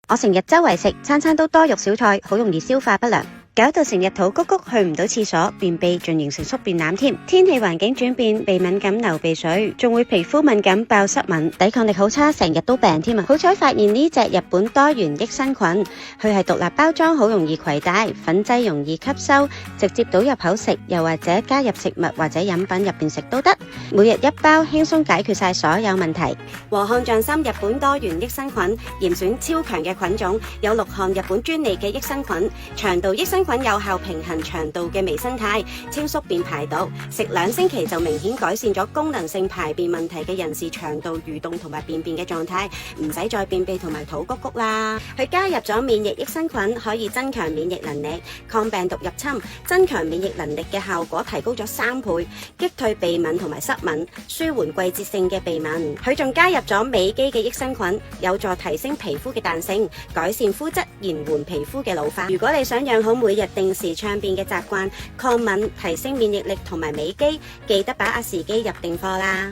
我成日周圍食，餐餐都多肉少菜，好容易消化不良，搞到成日肚谷谷，去唔到廁所，便秘仲形成宿便濫添。天氣環境轉變，鼻敏感流鼻水，仲會皮膚敏感爆濕敏，抵抗力好差，成日都病添啊！好彩發現呢隻日本多元益生菌，佢係獨立包裝，好容易攜帶，粉劑容易吸收，直接倒入口食，又或者加入食物或者飲品入邊食都得。每日一包，輕鬆解決晒所有問題。和漢匠心日本多元益生菌，嚴選超強嘅菌種，有6項日本專利嘅益生菌，腸道益生菌有效平衡腸道嘅微生態，清宿便排毒，食2星期就明顯改善咗功能性排便問題嘅人士腸道蠕動同埋便便嘅狀態，唔使再便秘同埋肚谷谷啦。佢加入咗免疫益生菌，可以增強免疫能力，抗病毒入侵，增強免疫能力嘅效果提高咗3倍，擊退鼻敏同埋濕敏，舒緩季節性嘅鼻敏。佢仲加入咗美肌嘅益生菌，有助提升皮膚嘅彈性，改善膚質，延緩皮膚嘅老化。如果你想養好每日定時暢便嘅習慣，抗敏、提升免疫力同埋美肌，記得把握時機入定貨啦。